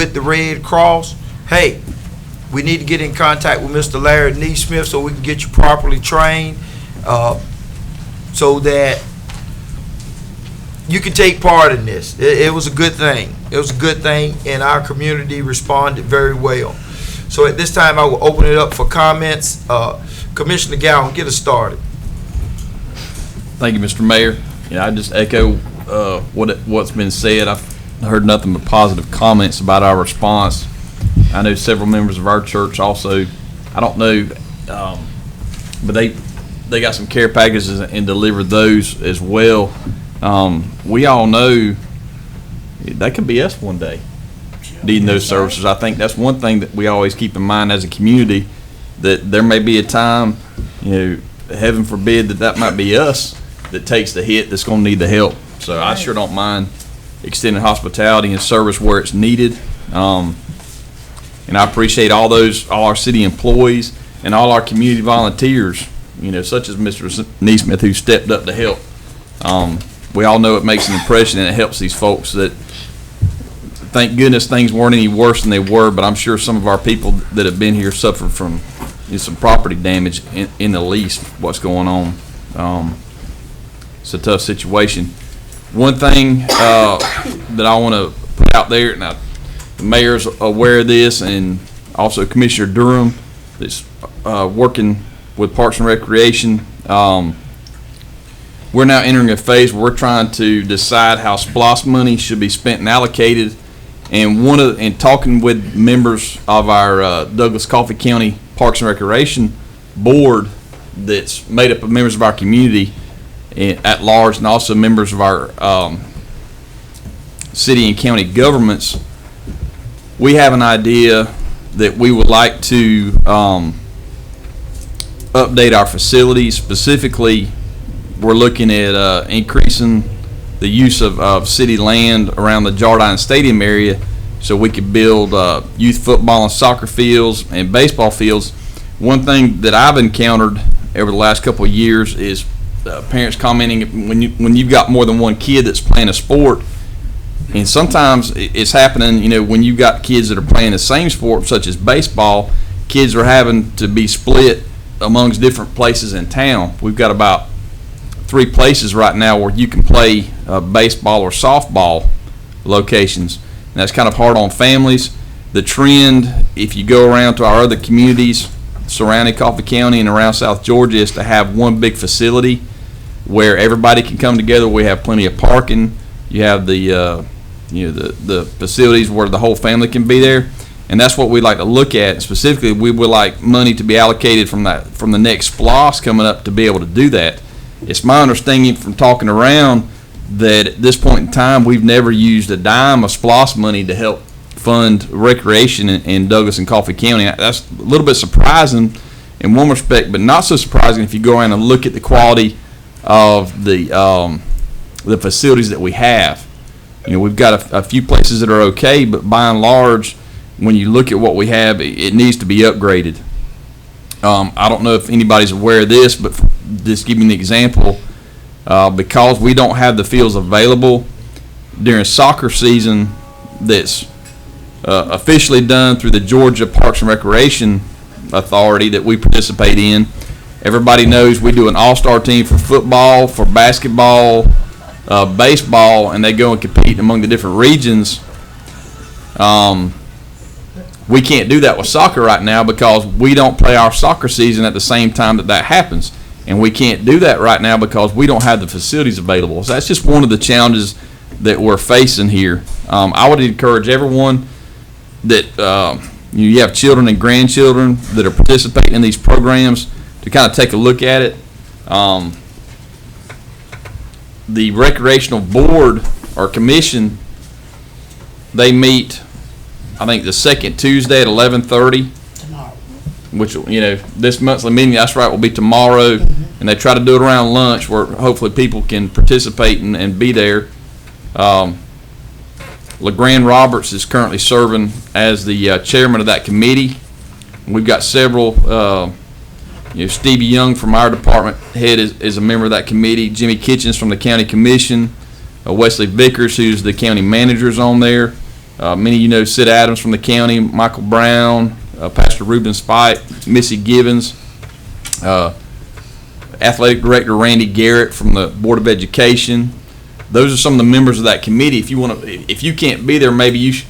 with the Red Cross, hey, we need to get in contact with Mr. Larry Neesmith so we can get you properly trained, so that you can take part in this. It was a good thing. It was a good thing, and our community responded very well. So at this time, I will open it up for comments. Commissioner Gowan, get us started. Thank you, Mr. Mayor. I just echo what's been said. I've heard nothing but positive comments about our response. I know several members of our church also. I don't know, but they got some care packages and delivered those as well. We all know that could be us one day needing those services. I think that's one thing that we always keep in mind as a community, that there may be a time, heaven forbid, that might be us that takes the hit that's going to need the help. So I sure don't mind extending hospitality and service where it's needed. And I appreciate all our city employees and all our community volunteers, such as Mr. Neesmith, who stepped up to help. We all know it makes an impression and it helps these folks. That, thank goodness, things weren't any worse than they were, but I'm sure some of our people that have been here suffered from some property damage in the least what's going on. It's a tough situation. One thing that I want to put out there, now the mayor's aware of this, and also Commissioner Durham that's working with Parks and Recreation. We're now entering a phase where we're trying to decide how SPLOST money should be spent and allocated. And talking with members of our Douglas Coffee County Parks and Recreation Board, that's made up of members of our community at large, and also members of our city and county governments, we have an idea that we would like to update our facilities. Specifically, we're looking at increasing the use of city land around the Jardine Stadium area so we could build youth football and soccer fields and baseball fields. One thing that I've encountered over the last couple of years is parents commenting when you've got more than one kid that's playing a sport, and sometimes it's happening, when you've got kids that are playing the same sport, such as baseball, kids are having to be split amongst different places in town. We've got about 3 places right now where you can play baseball or softball locations. And that's kind of hard on families. The trend, if you go around to our other communities surrounding Coffee County and around South Georgia, is to have one big facility where everybody can come together. We have plenty of parking. You have the facilities where the whole family can be there, and that's what we'd like to look at. Specifically, we would like money to be allocated from the next SPLOST coming up to be able to do that. It's my understanding from talking around that at this point in time, we've never used a dime of SPLOST money to help fund recreation in Douglas and Coffee County. That's a little bit surprising in one respect, but not so surprising if you go around and look at the quality of the facilities that we have. We've got a few places that are okay, but by and large, when you look at what we have, it needs to be upgraded. I don't know if anybody's aware of this, but just give you an example. Because we don't have the fields available during soccer season that's officially done through the Georgia Parks and Recreation Authority that we participate in. Everybody knows we do an all-star team for football, for basketball, baseball, and they go and compete among the different regions. We can't do that with soccer right now because we don't play our soccer season at the same time that happens. And we can't do that right now because we don't have the facilities available. So that's just one of the challenges that we're facing here. I would encourage everyone that you have children and grandchildren that are participating in these programs to kind of take a look at it. The recreational board or commission, they meet, I think, the second Tuesday at 11:30. Which, this monthly meeting, that's right, will be tomorrow. And they try to do it around lunch where hopefully people can participate and be there. LeGrand Roberts is currently serving as the chairman of that committee. We've got several, Stevie Young from our department head is a member of that committee. Jimmy Kitchens from the county commission. Wesley Vickers, who's the county manager, is on there. Many of you know Sid Adams from the county, Michael Brown, Pastor Reuben Spite, Missy Gibbons, Athletic Director Randy Garrett from the Board of Education. Those are some of the members of that committee. If you can't be there, maybe you should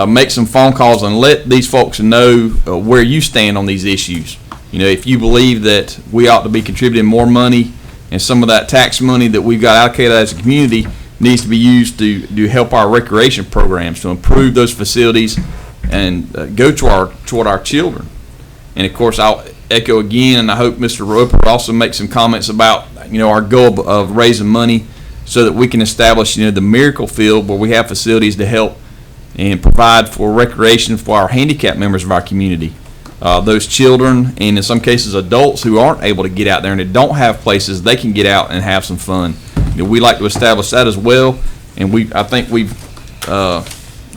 make some phone calls and let these folks know where you stand on these issues. If you believe that we ought to be contributing more money, and some of that tax money that we've got allocated as a community needs to be used to help our recreation programs, to improve those facilities and go toward our children. And of course, I'll echo again, and I hope Mr. Roper will also make some comments about our goal of raising money so that we can establish the Miracle Field, where we have facilities to help and provide for recreation for our handicapped members of our community. Those children, and in some cases adults, who aren't able to get out there and they don't have places they can get out and have some fun. We like to establish that as well, and I think we've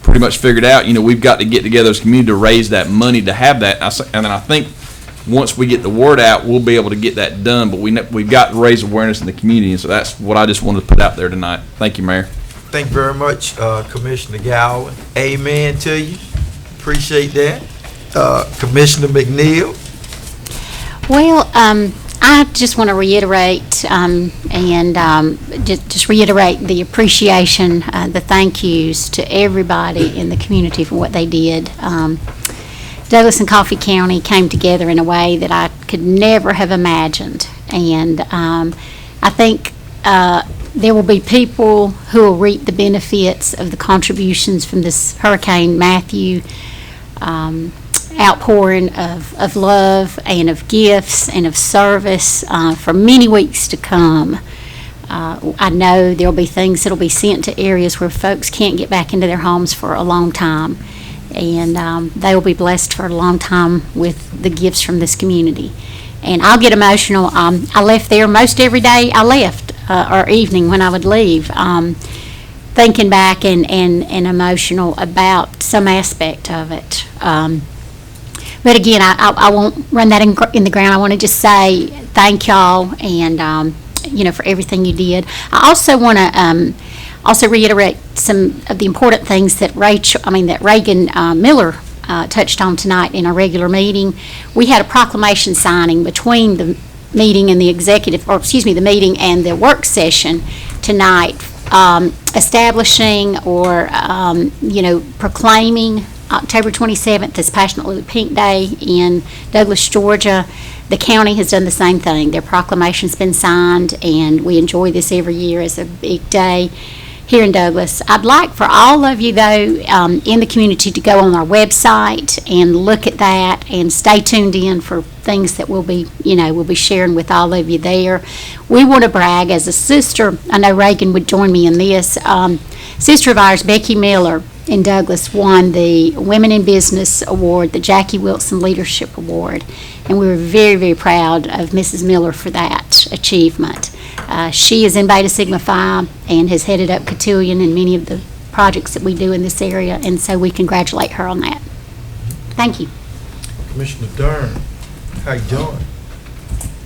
pretty much figured out, we've got to get together as a community to raise that money to have that. And then I think once we get the word out, we'll be able to get that done, but we've got to raise awareness in the community, and so that's what I just wanted to put out there tonight. Thank you, Mayor. Thank you very much, Commissioner Gowan. Amen to you. Appreciate that. Commissioner McNeil. Well, I just want to reiterate and just reiterate the appreciation, the thank yous to everybody in the community for what they did. Douglas and Coffee County came together in a way that I could never have imagined, and I think there will be people who will reap the benefits of the contributions from this Hurricane Matthew outpouring of love and of gifts and of service for many weeks to come. I know there'll be things that'll be sent to areas where folks can't get back into their homes for a long time, and they will be blessed for a long time with the gifts from this community. And I'll get emotional. I left there most every day I left, or evening when I would leave, thinking back and emotional about some aspect of it. But again, I won't run that in the ground. I want to just say thank y'all and, for everything you did. I also want to also reiterate some of the important things that Reagan Miller touched on tonight in our regular meeting. We had a proclamation signing between the meeting and the meeting and the work session tonight, establishing or, proclaiming October 27th as Passionately Pink Day in Douglas, Georgia. The county has done the same thing. Their proclamation's been signed, and we enjoy this every year as a big day here in Douglas. I'd like for all of you, though, in the community to go on our website and look at that and stay tuned in for things that we'll be sharing with all of you there. We want to brag as a sister. I know Reagan would join me in this. Sister of ours, Becky Miller, in Douglas, won the Women in Business Award, the Jackie Wilson Leadership Award, and we were very, very proud of Mrs. Miller for that achievement. She is in Beta Sigma Phi and has headed up Cotillion and many of the projects that we do in this area, and so we congratulate her on that. Thank you. Commissioner Dern, how you doing?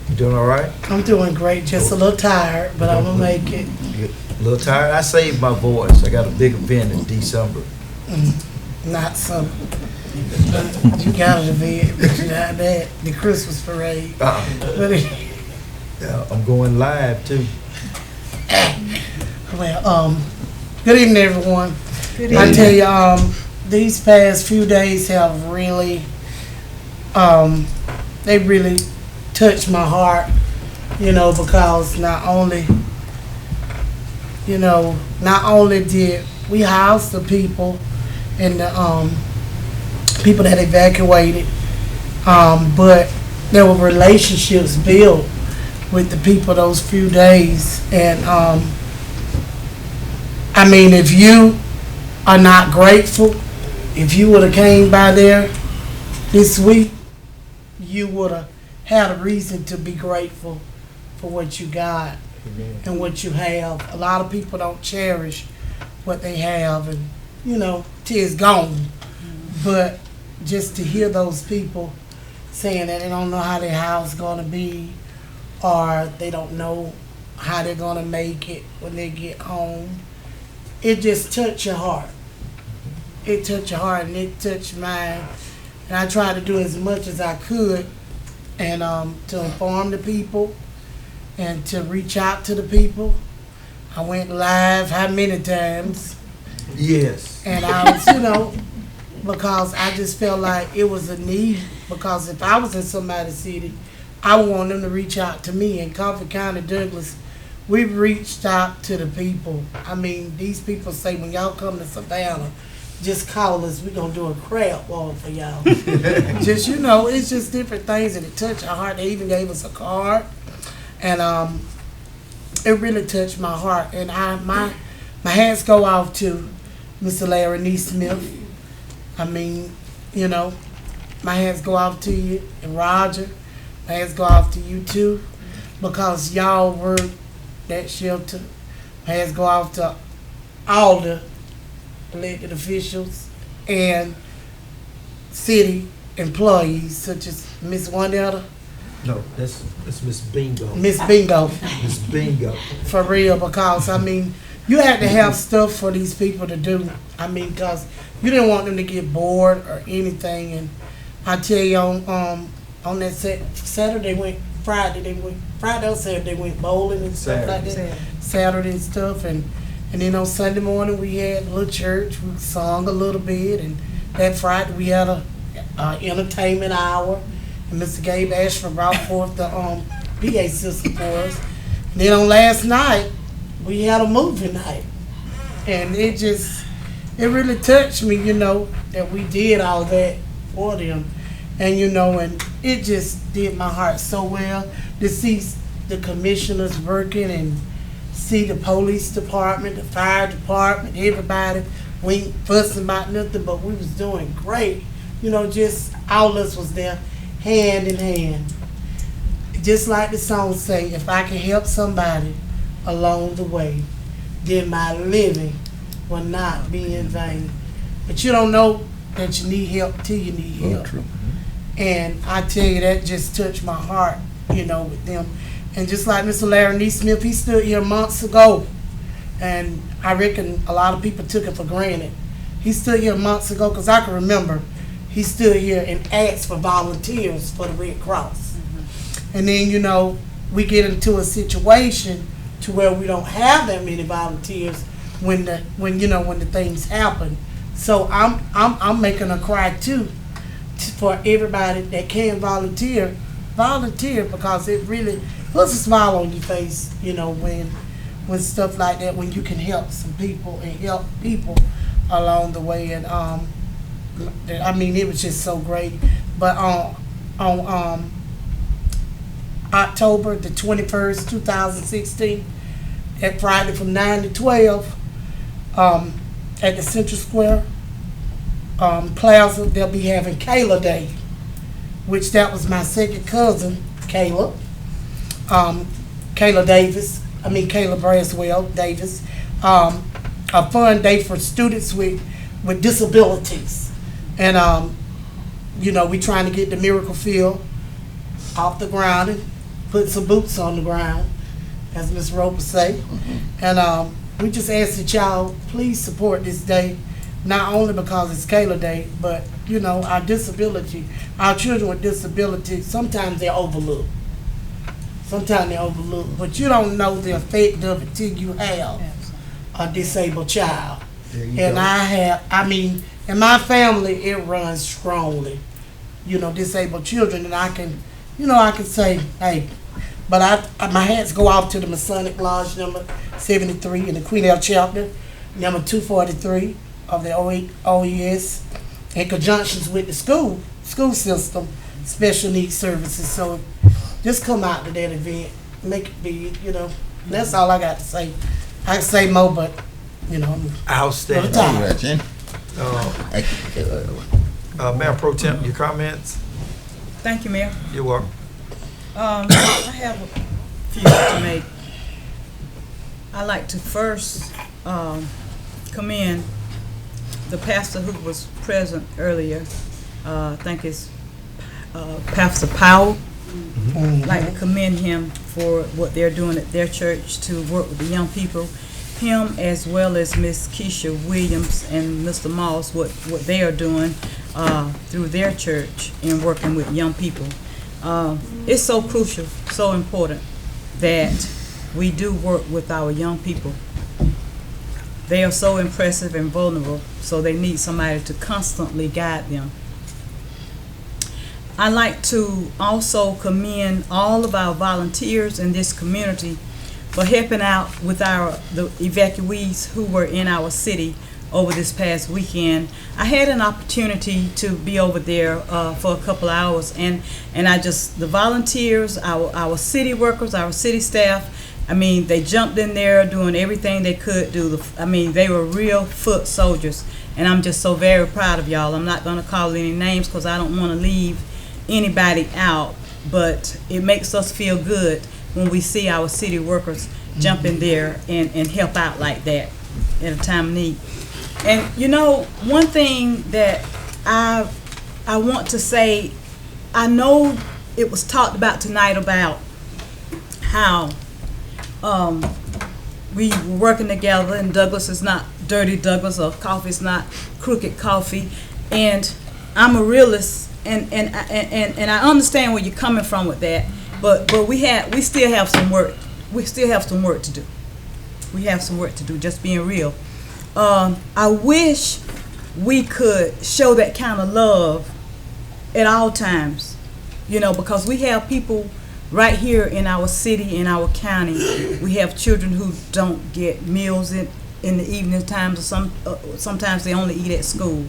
You doing all right? I'm doing great, just a little tired, but I'm gonna make it. A little tired? I saved my voice. I got a big event in December. Not some. You got it, man, but you not that. The Christmas parade. But Yeah, I'm going live too. well, good evening, everyone. Good I tell you, these past few days have really, they really touched my heart, because not only did we house the people and the people that evacuated, but there were relationships built with the people those few days. And if you are not grateful, if you would have came by there this week, you would have had a reason to be grateful for what you got. Amen. And what you have. A lot of people don't cherish what they have, and till it's gone. Mm-hmm. But just to hear those people saying that they don't know how their house is going to be, or they don't know how they're going to make it when they get home, it just touched your heart. it touched your heart and it touched mine. And I tried to do as much as I could and to inform the people and to reach out to the people. I went live how many times? Yes. And I was, you know, because I just felt like it was a need. Because if I was in somebody's city, I would want them to reach out to me. In Comfort County, Douglas, we've reached out to the people. I mean, these people say, when y'all come to Savannah, just call us. We're going to do a crab wall for y'all. Just, you know, it's just different things and it touched our heart. They even gave us a card. And it really touched my heart. And my hands go off to Mr. Larry Neesmith. I mean, you know, my hands go off to you and Roger. My hands go off to you too, because y'all work that shelter. My hands go off to all the elected officials and city employees, such as Miss Juanetta, No, that's Miss Bingo. Miss Bingo, Miss Bingo. for real, because, I mean, you had to have stuff for these people to do. I mean, because you didn't want them to get bored or anything. And I tell you, on that Saturday, Friday or Saturday, they went bowling and stuff like that. Saturday and stuff. And then on Sunday morning, we had a little church. We sung a little bit. And that Friday, we had a entertainment hour. And Mr. Gabe Ashford brought forth the PA system for us. And then on last night, we had a movie night. And it really touched me, you know, that we did all that for them. And, you know, and it just did my heart so well to see the commissioners working and see the police department, the fire department, everybody. We ain't fussing about nothing, but we was doing great. You know, just all of us was there hand in hand. Just like the song say, if I can help somebody along the way, then my living will not be in vain. But you don't know that you need help till you need help. And I tell you, that just touched my heart, you know, with them. And just like Mr. Larry Neesmith, he stood here months ago, and I reckon a lot of people took it for granted. He stood here months ago, because I can remember he stood here and asked for volunteers for the Red Cross. And then, you know, we get into a situation to where we don't have that many volunteers when the things happen. So I'm making a cry too, for everybody that can volunteer, because it really puts a smile on your face, you know, when stuff like that, when you can help some people and help people along the way. And I mean, it was just so great. But on October the 21st, 2016, that Friday from 9 to 12, at the Central Square Plaza, they'll be having Kayla Day, which that was my second cousin, Kayla. Kayla Braswell Davis. A fun day for students with disabilities. And, you know, we trying to get the Miracle Field off the ground and put some boots on the ground, as Ms. Roper say. And we just ask that y'all please support this day, not only because it's Kayla Day, but, you know, our children with disabilities, sometimes they're overlooked. But you don't know the effect of it till you have a disabled child. And in my family, it runs strongly, you know, disabled children. And I can say, hey, but my hats go off to the Masonic Lodge number 73 in the Queen L chapter, number 243 of the OES, in conjunction with the school system, special needs services. So just come out to that event, make it big, you know. That's all I got to say. I can say more, but, you know, Outstanding. Mayor Pro Temp, your comments? Thank you, Mayor. You're welcome. I have a few to make. I'd like to first commend the pastor who was present earlier. I think it's Pastor Powell. I'd like to commend him for what they're doing at their church to work with the young people. him as well as Miss Keisha Williams and Mr. Moss what they are doing through their church in working with young people. It's so crucial, so important that we do work with our young people. They are so impressive and vulnerable, so they need somebody to constantly guide them. I like to also commend all of our volunteers in this community for helping out with the evacuees who were in our city over this past weekend. I had an opportunity to be over there for a couple of hours, and the volunteers, our city workers, our city staff, I mean, they jumped in there doing everything they could do. They were real foot soldiers, and I'm just so very proud of y'all. I'm not going to call any names because I don't want to leave anybody out, but it makes us feel good when we see our city workers jump in there and help out like that at a time of need. And you know, one thing that I want to say, I know it was talked about tonight about how we were working together, and Douglas is not dirty Douglas, or coffee is not crooked coffee, and I'm a realist, and I understand where you're coming from with that, but we still have some work. We still have some work to do. We have some work to do, just being real. I wish we could show that kind of love at all times, you know, because we have people right here in our city, in our county. We have children who don't get meals in the evening times, or sometimes they only eat at school.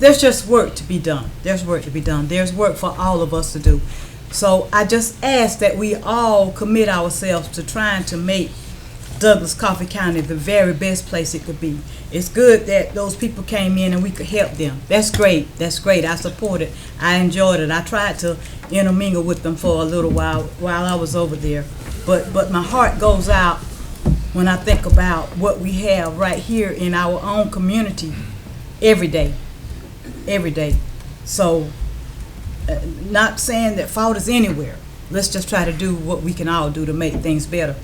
There's just work to be done. There's work to be done. There's work for all of us to do. So I just ask that we all commit ourselves to trying to make Douglas Coffee County the very best place it could be. It's good that those people came in and we could help them. That's great. That's great. I support it. I enjoyed it. I tried to intermingle with them for a little while I was over there. But my heart goes out when I think about what we have right here in our own community every day. Every day. So, not saying that fault is anywhere. Let's just try to do what we can all do to make things better.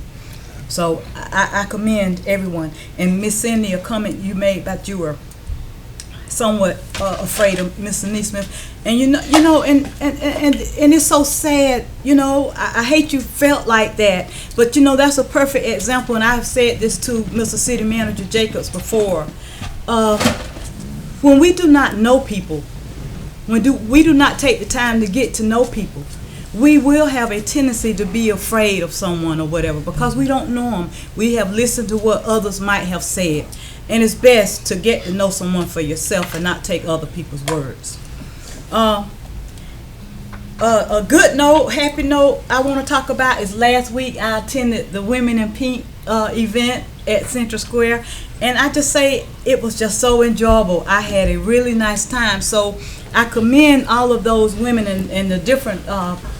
So I commend everyone. And Miss Cindy, a comment you made that you were somewhat afraid of Mr. Neesmith, and you know, and it's so sad. You know, I hate you felt like that, but you know that's a perfect example. And I've said this to Mr. City Manager Jacobs before. When we do not know people, we do not take the time to get to know people, we will have a tendency to be afraid of someone or whatever because we don't know them. We have listened to what others might have said. And it's best to get to know someone for yourself and not take other people's words. A good note, happy note I want to talk about is last week I attended the Women in Pink event at Central Square. And I just say it was just so enjoyable. I had a really nice time. So I commend all of those women in the different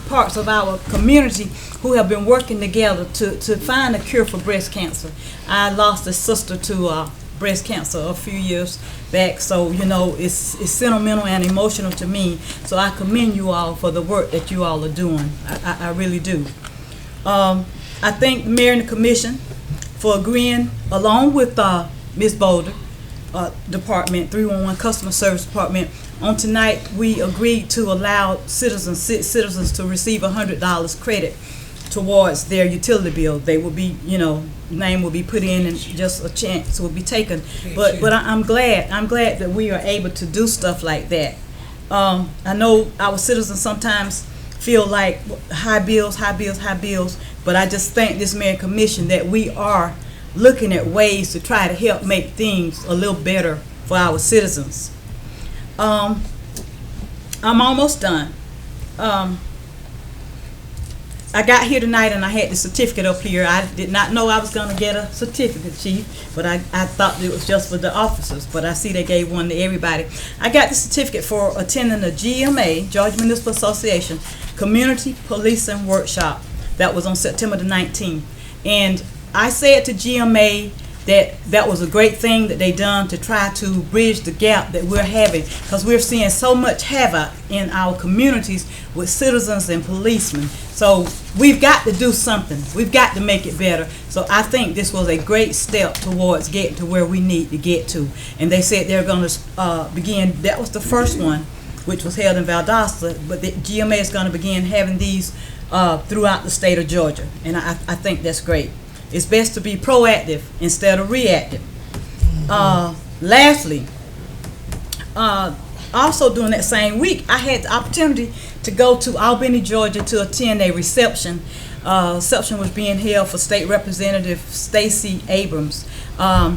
parts of our community who have been working together to find a cure for breast cancer. I lost a sister to breast cancer a few years back, so you know it's sentimental and emotional to me. So I commend you all for the work that you all are doing. I really do. I thank the mayor and the commission for agreeing, along with Ms. Boulder, Department 311 Customer Service Department. On tonight, we agreed to allow citizens to receive $100 credit towards their utility bill. They will be, you know, name will be put in and just a chance will be taken. But I'm glad that we are able to do stuff like that. I know our citizens sometimes feel like high bills, but I just thank this mayor and commission that we are looking at ways to try to help make things a little better for our citizens. I'm almost done. I got here tonight and I had the certificate up here. I did not know I was going to get a certificate, Chief, but I thought it was just for the officers, but I see they gave one to everybody. I got the certificate for attending the GMA, Georgia Municipal Association, Community Policing Workshop. That was on September the 19th. And I said to GMA that was a great thing that they done to try to bridge the gap that we're having, because we're seeing so much havoc in our communities with citizens and policemen. So we've got to do something. We've got to make it better. So I think this was a great step towards getting to where we need to get to. And they said they're going to begin, that was the first one, which was held in Valdosta, but the GMA is going to begin having these throughout the state of Georgia. And I think that's great. It's best to be proactive instead of reactive. Lastly, also during that same week, I had the opportunity to go to Albany, Georgia to attend a reception. Reception was being held for State Representative Stacey Abrams.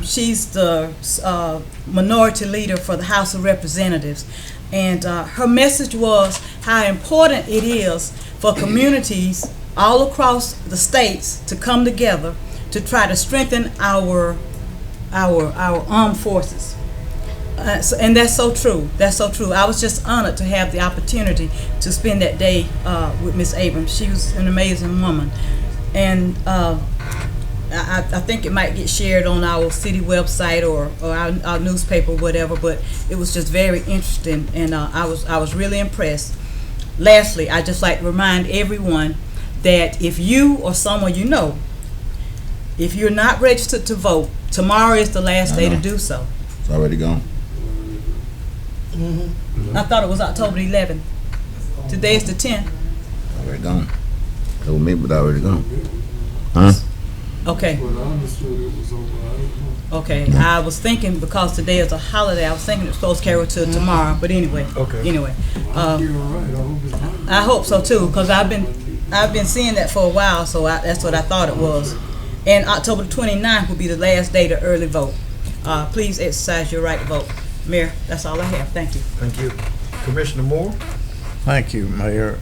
She's the minority leader for the House of Representatives. And her message was how important it is for communities all across the states to come together to try to strengthen our armed forces. And that's so true. That's so true. I was just honored to have the opportunity to spend that day with Miss Abrams. She was an amazing woman. And I think it might get shared on our city website or our newspaper, whatever, but it was just very interesting, and I was really impressed. Lastly, I'd just like to remind everyone that if you or someone you know, if you're not registered to vote, tomorrow is the last day to do so. It's already gone. I thought it was October 11th. Today is the 10th. Already gone. Told me, but already gone. Huh? Okay. But I understood it was over. I don't know. Okay, I was thinking because today is a holiday, I was thinking it was supposed to carry to tomorrow, but anyway. Okay. Anyway, You're right. I hope it's right. I hope so too, because I've been seeing that for a while, so that's what I thought it was. And October 29th will be the last day to early vote. Please exercise your right to vote. Mayor, that's all I have. Thank you. Thank you. Commissioner Moore? Thank you, Mayor.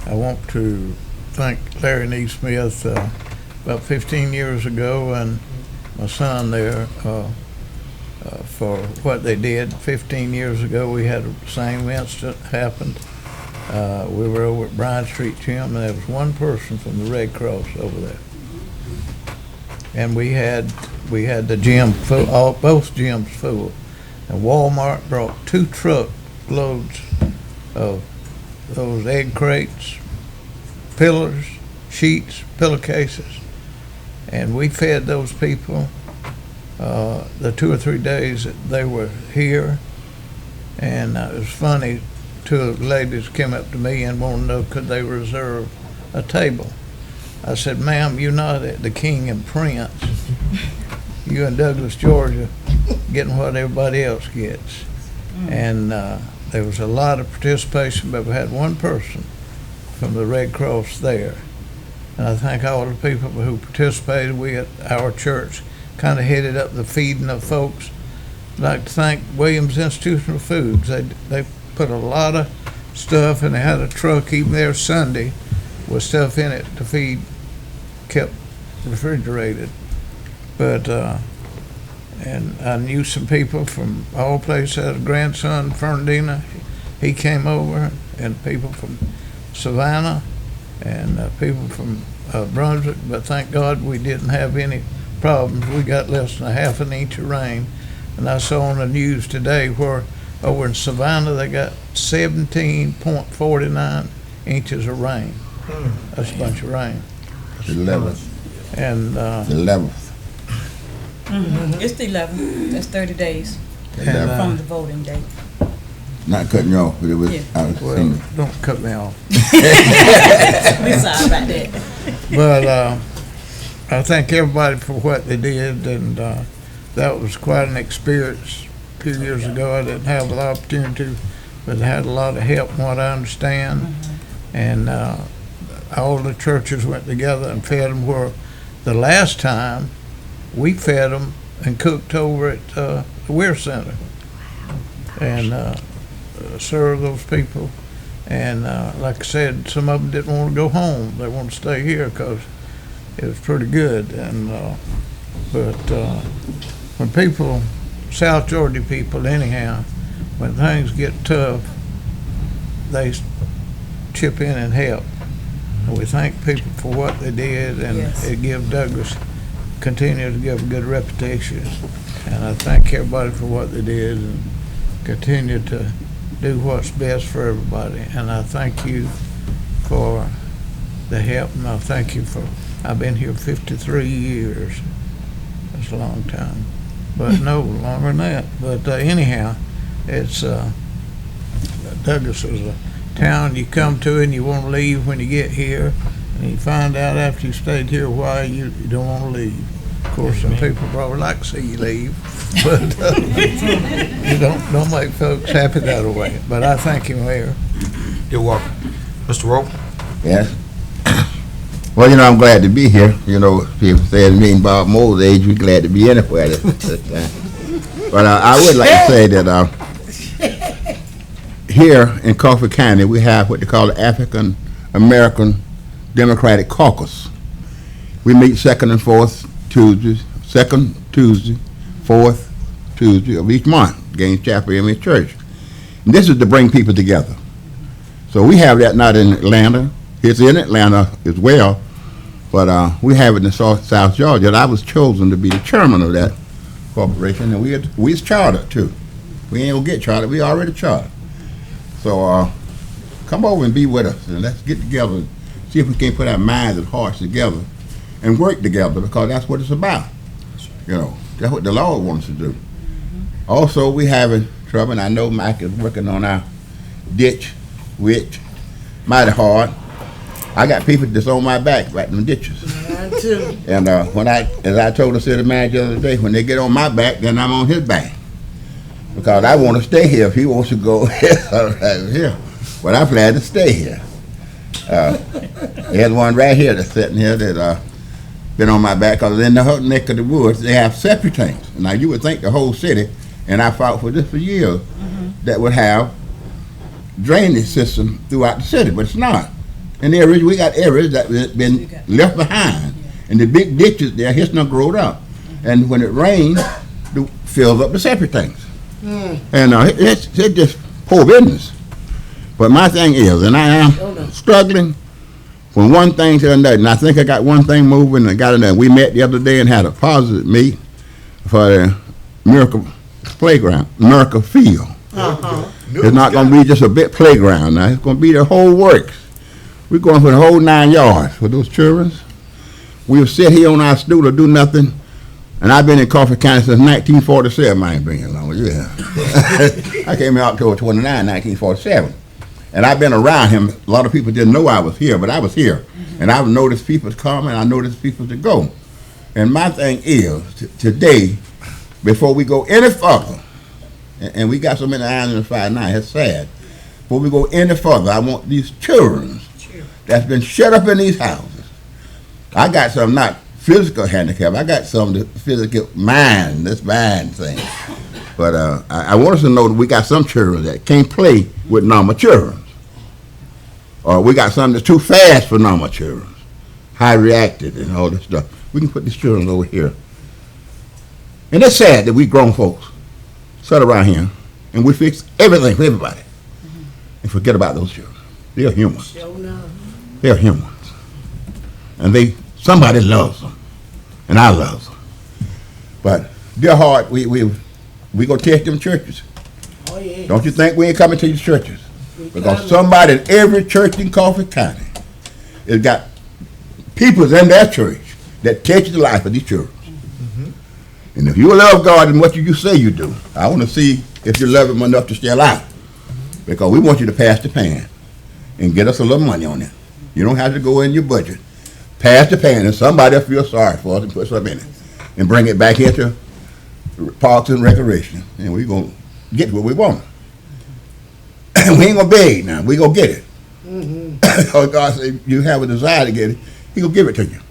I want to thank Larry Neesmith. About 15 years ago, and my son there, for what they did. 15 years ago, we had the same incident happened. We were over at Bryan Street Gym, and there was one person from the Red Cross over there. And we had the gym full, both gyms full. And Walmart brought 2 truck loads of those egg crates, pillars, sheets, pillowcases. And we fed those people the 2 or 3 days that they were here. And it was funny, 2 of the ladies came up to me and wanted to know could they reserve a table. I said, ma'am, you're not at the King and Prince. You in Douglas, Georgia, getting what everybody else gets. And there was a lot of participation, but we had one person from the Red Cross there. And I thank all the people who participated. We at our church kind of headed up the feeding of folks. I'd like to thank Williams Institutional Foods. They put a lot of stuff, and they had a truck even there Sunday with stuff in it to feed, kept refrigerated. But and I knew some people from all places. I had a grandson, Fernandina, he came over, and people from Savannah, and people from Brunswick, but thank God we didn't have any problems. We got less than a half an inch of rain. And I saw on the news today where over in Savannah they got 17.49 inches of rain. That's a bunch of rain. The 11th. And The 11th. It's the 11th. That's 30 days The And, 11th. from the voting day. Not cutting you off, but it was. Yeah. I was well, saying, don't cut me off. We sorry about that. But I thank everybody for what they did, and that was quite an experience. A few years ago, I didn't have the opportunity, but I had a lot of help from what I understand. And all the churches went together and fed them, where the last time we fed them and cooked over at the Weir Center and served those people. And like I said, some of them didn't want to go home. They wanted to stay here because it was pretty good. And but when people, South Georgia people anyhow, when things get tough, they chip in and help. And we thank people for what they did, and Yes. it gives Douglas continue to give a good reputation. And I thank everybody for what they did and continue to do what's best for everybody. And I thank you for the help, and I thank you for, I've been here 53 years. That's a long time. But no, longer than that. But anyhow, it's, Douglas is a town you come to and you want to leave when you get here. And you find out after you stayed here a while, you don't want to leave. Of course, some people probably like to see you leave, but you don't make folks happy that way. But I thank you, Mayor. You're welcome. Mr. Rowe? Yes. Well, I'm glad to be here. People say me and Bob Moore's age, we're glad to be anywhere. But I would like to say that here in Coffee County, we have what they call the African American Democratic Caucus. We meet second, Tuesday, fourth Tuesday of each month, Gaines Chapel Image Church. And this is to bring people together. So we have that not in Atlanta. It's in Atlanta as well, but we have it in South Georgia. And I was chosen to be the chairman of that corporation, and we's chartered too. We ain't gonna get chartered. We already chartered. So come over and be with us, and let's get together and see if we can put our minds and hearts together and work together, because that's what it's about. That's what the Lord wants us to do. Also, we having trouble, and I know Mike is working on our ditch, which mighty hard. I got people that's on my back right in the ditches. Mine too. And as I told the city manager the other day, when they get on my back, then I'm on his back. Because I want to stay here if he wants to go right here. But I'm glad to stay here. There's one right here that's sitting here that been on my back, because in the whole neck of the woods, they have septic tanks. Now, you would think the whole city, and I fought for this for years, that would have drainage system throughout the city, but it's not. And we got areas that have been left behind. And the big ditches there, it's not grown up. And when it rains, it fills up the septic tanks. And it's just poor business. But my thing is, and I am struggling from one thing to another, and I think I got one thing moving, and I got another. We met the other day and had a positive meet for the Miracle Playground, Miracle Field. It's not going to be just a bit playground now. It's going to be the whole works. We're going for the whole 9 yards for those children. We'll sit here on our stool or do nothing. And I've been in Coffee County since 1947. I ain't been here long. Yeah. I came in October 29, 1947. And I've been around him. A lot of people didn't know I was here, but I was here. And I've noticed people come and I noticed people to go. And my thing is, today, before we go any further, and we got so many irons in the fire now, it's sad. Before we go any further, I want these children that's been shut up in these houses. I got some not physical handicap. I got some physical mind, this mind thing. But I want us to know that we got some children that can't play with normal children. Or we got some that's too fast for normal children. High reacted and all this stuff. We can put these children over here. And it's sad that we grown folks sit around here and we fix everything for everybody and forget about those children. They're humans. They're humans. And somebody loves them. And I love them. But dear heart, we gonna test them churches. Oh, yeah. Don't you think we ain't coming to these churches? Because somebody in every church in Coffee County has got people in their church that touch the life of these children. And if you love God and what you say you do, I want to see if you love him enough to stay alive. Because we want you to pass the pan and get us a little money on it. You don't have to go in your budget. Pass the pan and somebody will feel sorry for us and put something in it. And bring it back into Parks and Recreation. And we're going to get what we want. We ain't going to beg now. We're going to get it. Because God said you have a desire to get it, he going to give it to you.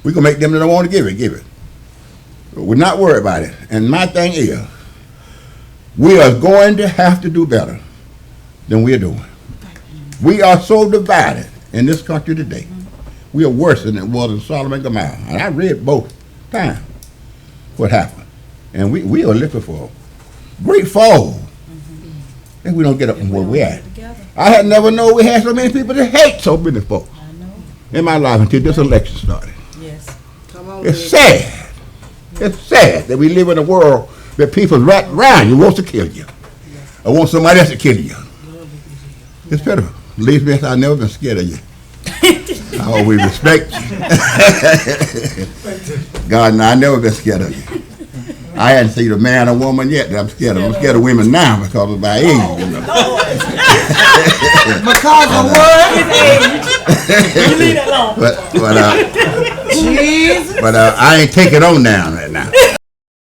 We're going to make them that don't want to give it. But we're not worried about it. And my thing is, we are going to have to do better than we're doing. We are so divided in this country today. We are worse than it was in Sodom and Gomorrah. And I read both times what happened. And we are looking for a great fall if we don't get up from where we're at. I had never known we had so many people that hate so many folks in my life until this election started. Yes. Come on, It's sad. It's sad that we live in a world that people right around you wants to kill you. Or want somebody else to kill you. It's pitiful. Elizabeth, I've never been scared of you. I always respect you. God, no, I've never been scared of you. I hadn't seen a man or woman yet that I'm scared of. I'm scared of women now because of my age. You know. Because of what? But I ain't taking on now.